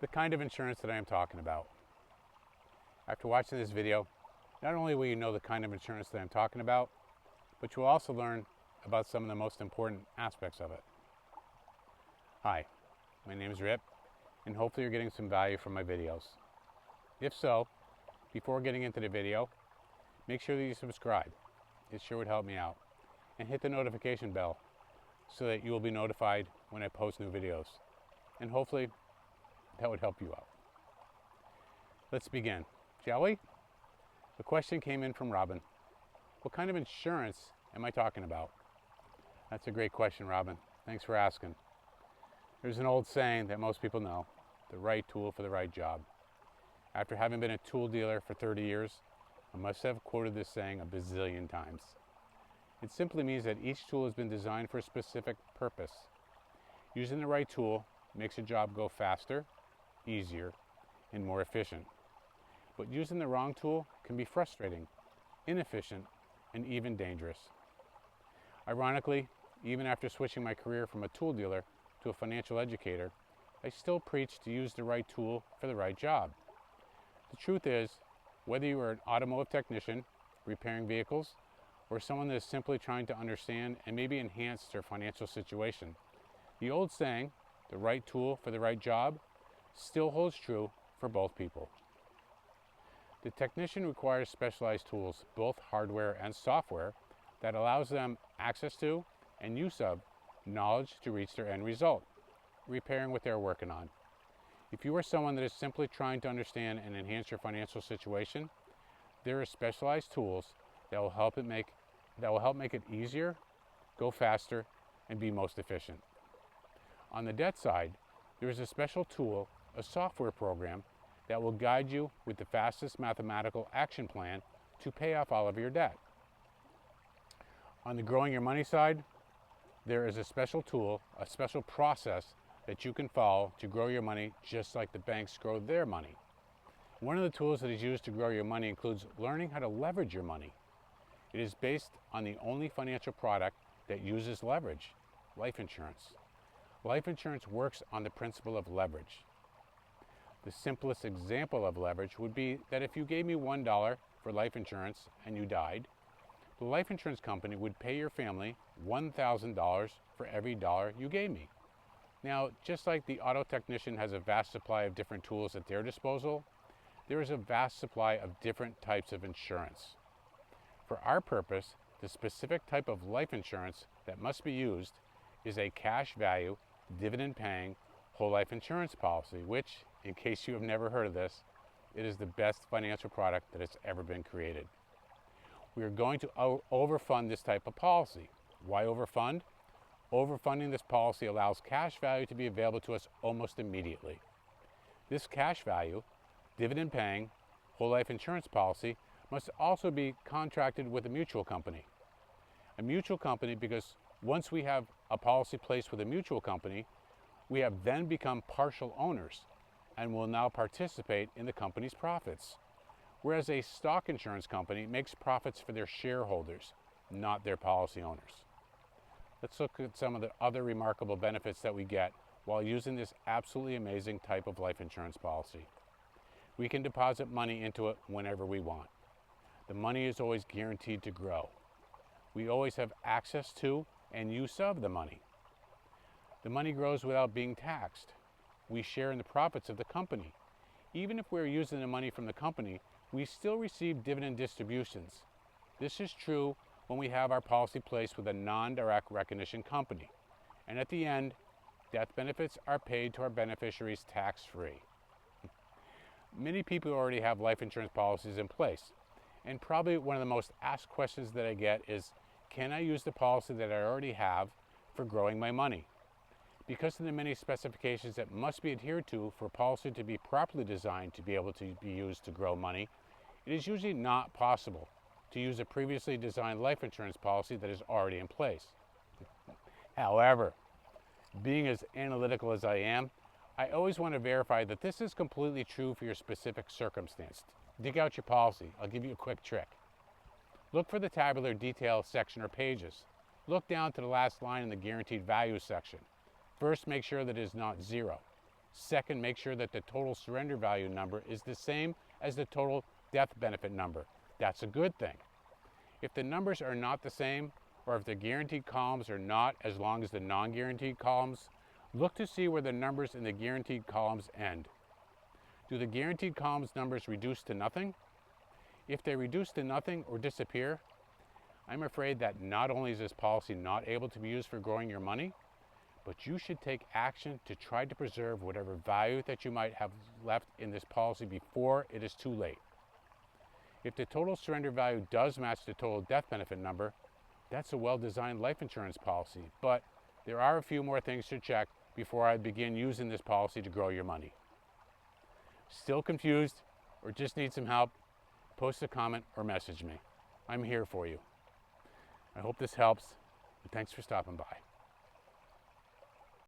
the kind of insurance that I am talking about. After watching this video, not only will you know the kind of insurance that I'm talking about, but you will also learn about some of the most important aspects of it. Hi, my name is Rip, and hopefully you're getting some value from my videos. If so, before getting into the video, make sure that you subscribe. It sure would help me out. And hit the notification bell so that you will be notified when I post new videos. And hopefully that would help you out. Let's begin, shall we? The question came in from Robin. What kind of insurance am I talking about? That's a great question, Robin. Thanks for asking. There's an old saying that most people know, the right tool for the right job. After having been a tool dealer for 30 years, I must have quoted this saying a bazillion times. It simply means that each tool has been designed for a specific purpose. Using the right tool makes a job go faster, easier, and more efficient. But using the wrong tool can be frustrating, inefficient, and even dangerous. Ironically, even after switching my career from a tool dealer to a financial educator, I still preach to use the right tool for the right job. The truth is, whether you are an automotive technician, repairing vehicles, or someone that is simply trying to understand and maybe enhance their financial situation, the old saying, the right tool for the right job, still holds true for both people. The technician requires specialized tools, both hardware and software, that allows them access to and use of knowledge to reach their end result, repairing what they're working on. If you are someone that is simply trying to understand and enhance your financial situation, there are specialized tools that will help make it easier, go faster, and be most efficient. On the debt side, there is a special tool, a software program, that will guide you with the fastest mathematical action plan to pay off all of your debt. On the growing your money side, there is a special tool, a special process that you can follow to grow your money just like the banks grow their money. One of the tools that is used to grow your money includes learning how to leverage your money. It is based on the only financial product that uses leverage, life insurance. Life insurance works on the principle of leverage. The simplest example of leverage would be that if you gave me $1 for life insurance and you died, the life insurance company would pay your family $1,000 for every dollar you gave me. Now, just like the auto technician has a vast supply of different tools at their disposal, there is a vast supply of different types of insurance. For our purpose, the specific type of life insurance that must be used is a cash value, dividend-paying, whole life insurance policy, which, in case you have never heard of this, it is the best financial product that has ever been created. We are going to overfund this type of policy. Why overfund? Overfunding this policy allows cash value to be available to us almost immediately. This cash value, dividend-paying, whole life insurance policy must also be contracted with a mutual company. A mutual company because once we have a policy placed with a mutual company, we have then become partial owners and will now participate in the company's profits. Whereas a stock insurance company makes profits for their shareholders, not their policy owners. Let's look at some of the other remarkable benefits that we get while using this absolutely amazing type of life insurance policy. We can deposit money into it whenever we want. The money is always guaranteed to grow. We always have access to and use of the money. The money grows without being taxed. We share in the profits of the company. Even if we're using the money from the company, we still receive dividend distributions. This is true when we have our policy placed with a non-direct recognition company. And at the end, death benefits are paid to our beneficiaries tax-free. Many people already have life insurance policies in place. And probably one of the most asked questions that I get is, can I use the policy that I already have for growing my money? Because of the many specifications that must be adhered to for a policy to be properly designed to be able to be used to grow money, it is usually not possible to use a previously designed life insurance policy that is already in place. However, being as analytical as I am, I always want to verify that this is completely true for your specific circumstance. Dig out your policy. I'll give you a quick trick. Look for the tabular detail section or pages. Look down to the last line in the guaranteed value section. First, make sure that it is not zero. Second, make sure that the total surrender value number is the same as the total death benefit number. That's a good thing. If the numbers are not the same, or if the guaranteed columns are not as long as the non-guaranteed columns, look to see where the numbers in the guaranteed columns end. Do the guaranteed columns numbers reduce to nothing? If they reduce to nothing or disappear, I'm afraid that not only is this policy not able to be used for growing your money, but you should take action to try to preserve whatever value that you might have left in this policy before it is too late. If the total surrender value does match the total death benefit number, that's a well-designed life insurance policy, but there are a few more things to check before I begin using this policy to grow your money. Still confused or just need some help? Post a comment or message me. I'm here for you. I hope this helps, and thanks for stopping by.